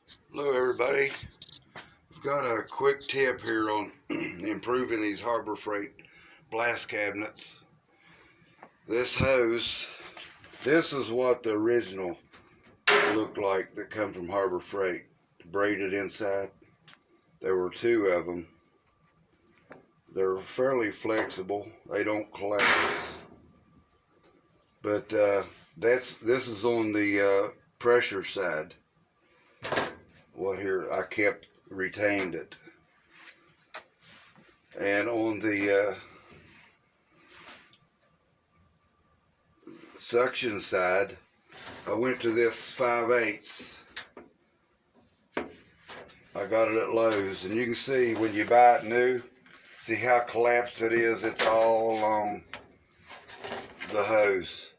Hello everybody. I've got a quick tip here on improving these Harbor Freight blast cabinets. This hose, this is what the original looked like that come from Harbor Freight, braided inside. There were two of them. They're fairly flexible, they don't collapse. But this is on the pressure side. What here, I kept retained it. And on the suction side, I went to this 5/8. I got it at Lowe's, and you can see when you buy it new, see how collapsed it is. It's all along the hose.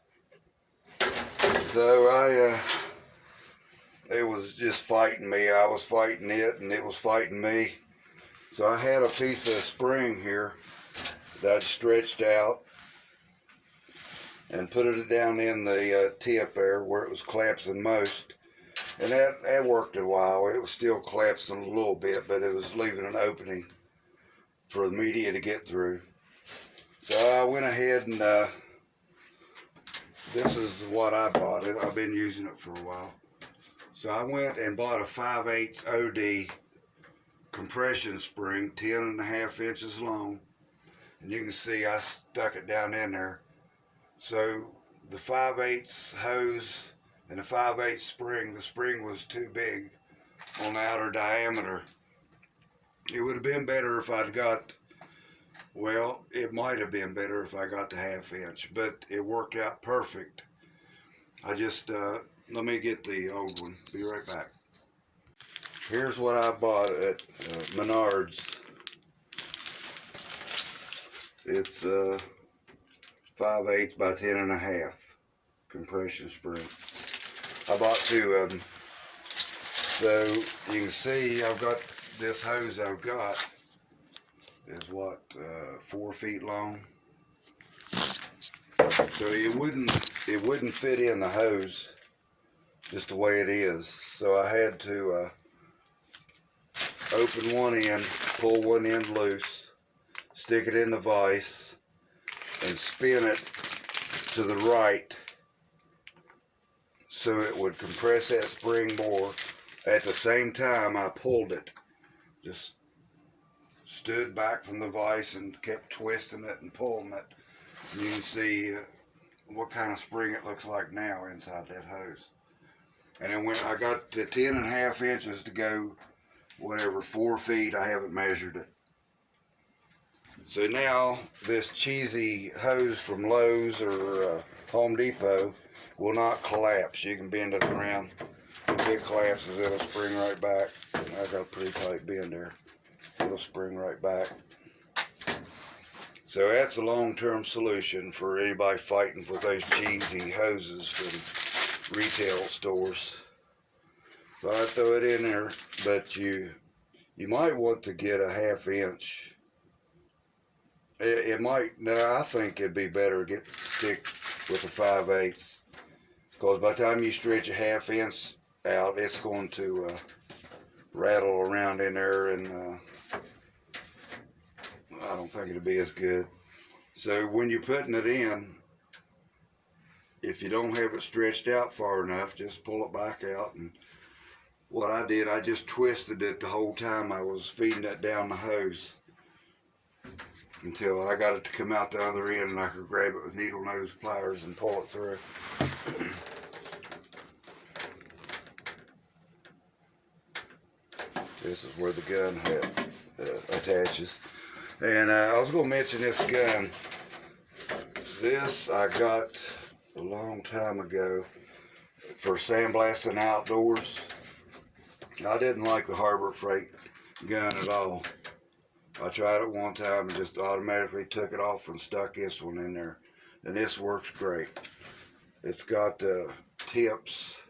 So it was just fighting me. I was fighting it, and it was fighting me. So I had a piece of spring here that I'd stretched out and put it down in the tip there where it was collapsing most. And that worked a while. It was still collapsing a little bit, but it was leaving an opening for the media to get through. So I went ahead and this is what I bought. I've been using it for a while. So I went and bought a 5/8 OD compression spring, 10.5 inches long. And you can see I stuck it down in there. So the 5/8 hose and the 5/8 spring, the spring was too big on the outer diameter. It would have been better if I'd got, well, it might have been better if I got the 1/2 inch, but it worked out perfect. I just, let me get the old one. Be right back. Here's what I bought at Menards. It's 5/8 by 10.5 compression spring. I bought two of them. So you can see I've got this hose I've got is what, 4 feet long. So it wouldn't fit in the hose just the way it is. So I had to open one end, pull one end loose, stick it in the vise, and spin it to the right so it would compress that spring more. At the same time I pulled it, just stood back from the vise and kept twisting it and pulling it. And you can see what kind of spring it looks like now inside that hose. And then when I got to 10.5 inches to go, whatever, 4 feet, I haven't measured it. So now this cheesy hose from Lowe's or Home Depot will not collapse. You can bend it around. If it collapses, it'll spring right back. I got a pretty tight bend there. It'll spring right back. So that's a long-term solution for anybody fighting with those cheesy hoses from retail stores. So I throw it in there, but you might want to get a 1/2 inch. It might, no, I think it'd be better to stick with the 5/8, because by the time you stretch a 1/2 inch out, it's going to rattle around in there, and I don't think it'll be as good. So when you're putting it in, if you don't have it stretched out far enough, just pull it back out. And what I did, I just twisted it the whole time I was feeding it down the hose until I got it to come out the other end and I could grab it with needle nose pliers and pull it through. This is where the gun head attaches. And I was going to mention this gun. This I got a long time ago for sandblasting outdoors. I didn't like the Harbor Freight gun at all. I tried it one time and just automatically took it off and stuck this one in there. And this works great. It's got the tips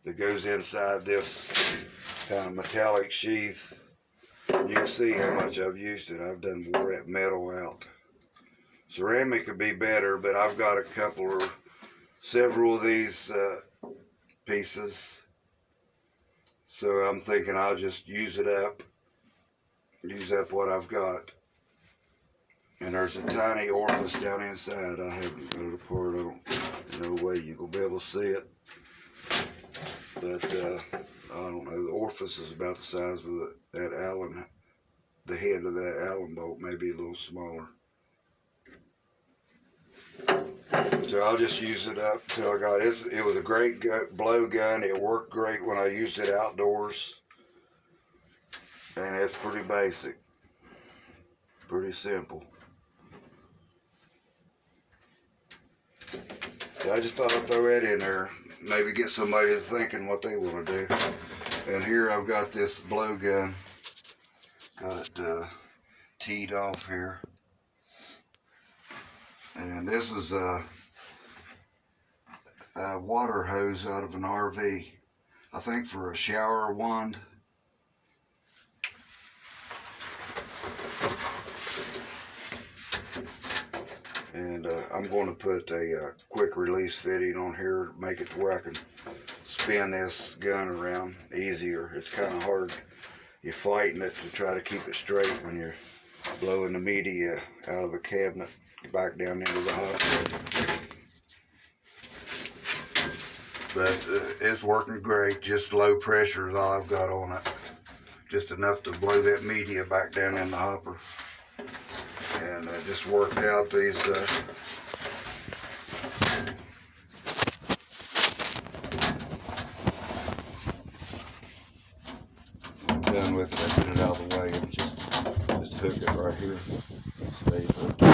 that goes inside this kind of metallic sheath. You can see how much I've used it. I've done wore that metal out. Ceramic could be better, but I've got several of these pieces. So I'm thinking I'll just use up what I've got. And there's a tiny orifice down inside. I haven't got it apart. There's no way you're going to be able to see it. But I don't know. The orifice is about the size of that Allen, the head of that Allen bolt, maybe a little smaller. So I'll just use it up till I got it. It was a great blow gun. It worked great when I used it outdoors. And it's pretty basic. Pretty simple. So I just thought I'd throw that in there. Maybe get somebody thinking what they want to do. And here I've got this blow gun. Got it teed off here. And this is a water hose out of an RV. I think for a shower wand. And I'm going to put a quick release fitting on here to make it to where I can spin this gun around easier. It's kind of hard. You're fighting it to try to keep it straight when you're blowing the media out of the cabinet back down into the hopper. But it's working great. Just low pressure is all I've got on it. Just enough to blow that media back down in the hopper. And I just worked out these I'm done with it. I get it out of the way and just hook it right here. Stay hooked.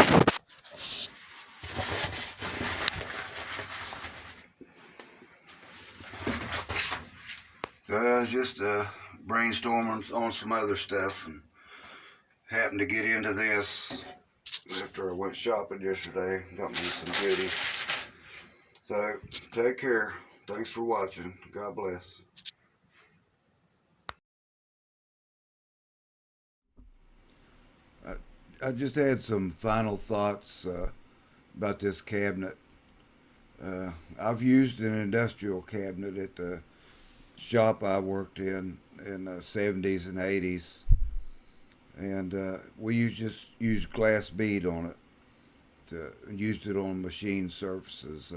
So I was just brainstorming on some other stuff and happened to get into this after I went shopping yesterday. Got me some goodies. So take care. Thanks for watching. God bless. I just had some final thoughts about this cabinet. I've used an industrial cabinet at the shop I worked in the 70s and 80s. And we just used glass bead on it. Used it on machine surfaces,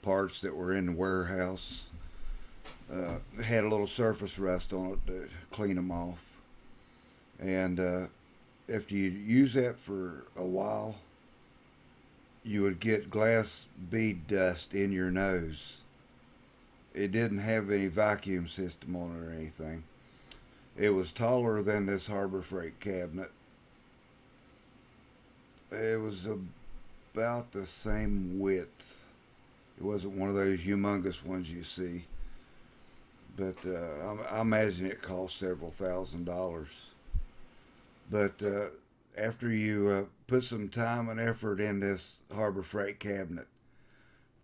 parts that were in the warehouse. Had a little surface rust on it to clean them off. And if you use that for a while, you would get glass bead dust in your nose. It didn't have any vacuum system on it or anything. It was taller than this Harbor Freight cabinet. It was about the same width. It wasn't one of those humongous ones you see. But I imagine it cost several $1,000s. But after you put some time and effort in this Harbor Freight cabinet,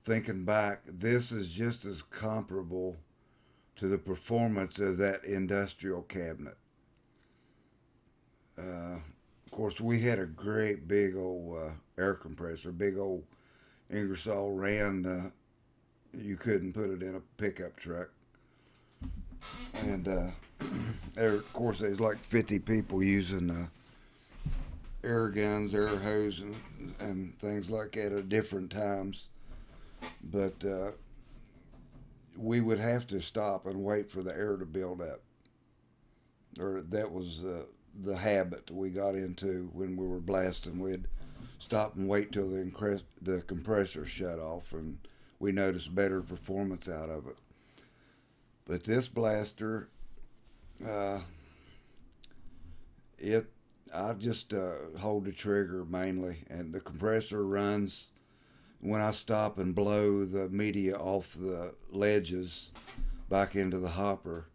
thinking back, this is just as comparable to the performance of that industrial cabinet. Of course, we had a great big old air compressor, big old Ingersoll Rand. You couldn't put it in a pickup truck. And of course, there's like 50 people using air guns, air hoses, and things like that at different times. But we would have to stop and wait for the air to build up. Or that was the habit we got into when we were blasting. We'd stop and wait till the compressor shut off, and we noticed better performance out of it. But this blaster, I just hold the trigger mainly, and the compressor runs. When I stop and blow the media off the ledges back into the hopper,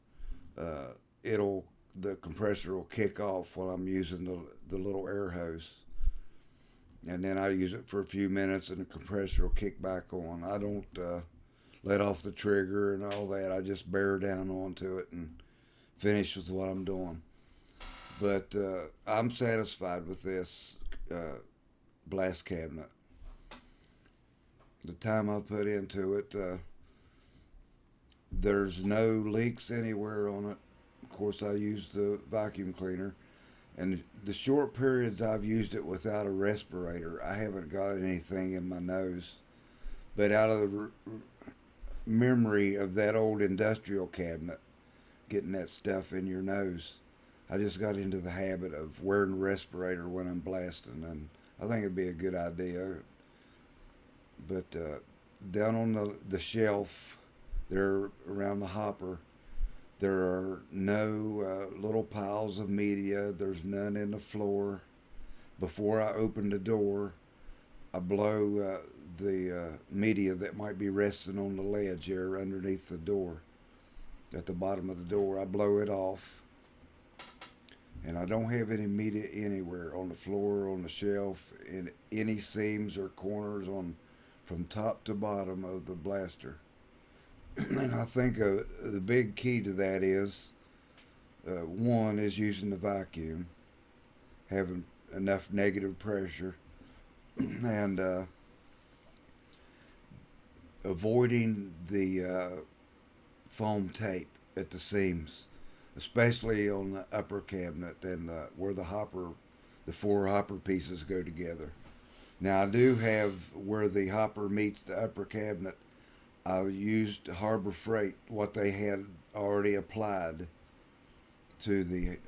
the compressor will kick off while I'm using the little air hose. And then I use it for a few minutes and the compressor will kick back on. I don't let off the trigger and all that. I just bear down onto it and finish with what I'm doing. But I'm satisfied with this blast cabinet. The time I put into it, There's no leaks anywhere on it. Of course, I use the vacuum cleaner. And the short periods I've used it without a respirator, I haven't got anything in my nose. But out of the memory of that old industrial cabinet, getting that stuff in your nose, I just got into the habit of wearing a respirator when I'm blasting, and I think it'd be a good idea. But down on the shelf, there around the hopper, there are no little piles of media. There's none in the floor. Before I open the door, I blow the media that might be resting on the ledge there underneath the door. At the bottom of the door, I blow it off. And I don't have any media anywhere on the floor, on the shelf, in any seams or corners on from top to bottom of the blaster. And I think the big key to that is one is using the vacuum, having enough negative pressure, and avoiding the foam tape at the seams, especially on the upper cabinet and where the four hopper pieces go together. Now I do have where the hopper meets the upper cabinet. I used Harbor Freight, what they had already applied to the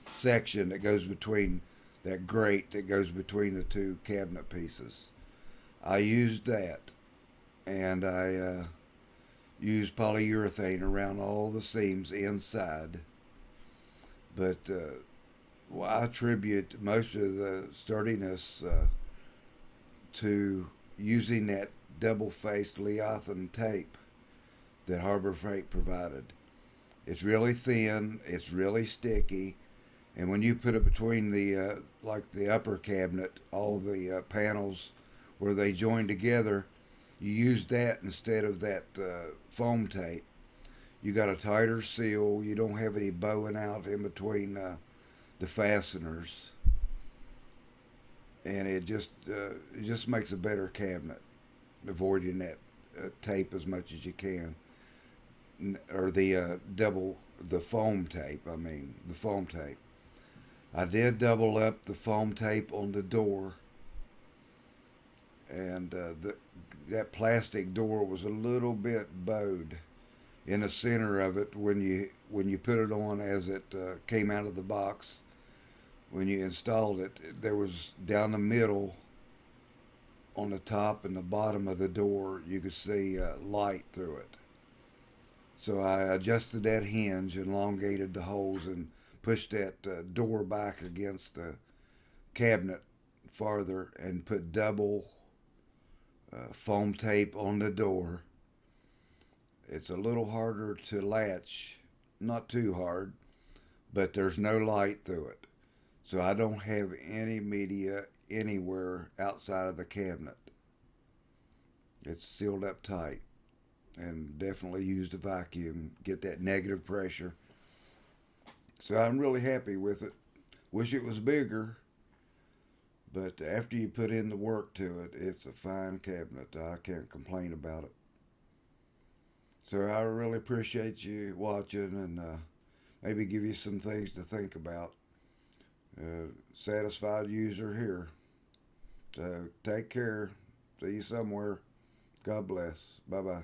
section that goes between that grate that goes between the two cabinet pieces. I used that, and I used polyurethane around all the seams inside. But well, I attribute most of the sturdiness to using that double-faced Leothan tape that Harbor Freight provided. It's really thin, it's really sticky, and when you put it between the like the upper cabinet, all the panels where they join together, you use that instead of that foam tape. You got a tighter seal. You don't have any bowing out in between the fasteners, and it just makes a better cabinet, avoiding that tape as much as you can, or the the foam tape. I mean the foam tape. I did double up the foam tape on the door, and that plastic door was a little bit bowed in the center of it when you put it on as it came out of the box. When you installed it, there was down the middle, on the top and the bottom of the door, you could see light through it. So I adjusted that hinge, elongated the holes, and pushed that door back against the cabinet farther, and put double foam tape on the door. It's a little harder to latch, not too hard, but there's no light through it. So I don't have any media anywhere outside of the cabinet. It's sealed up tight, and definitely use the vacuum, get that negative pressure. So I'm really happy with it. Wish it was bigger, but after you put in the work to it, it's a fine cabinet. I can't complain about it. So I really appreciate you watching, and maybe give you some things to think about. Satisfied user here. So take care. See you somewhere. God bless. Bye bye.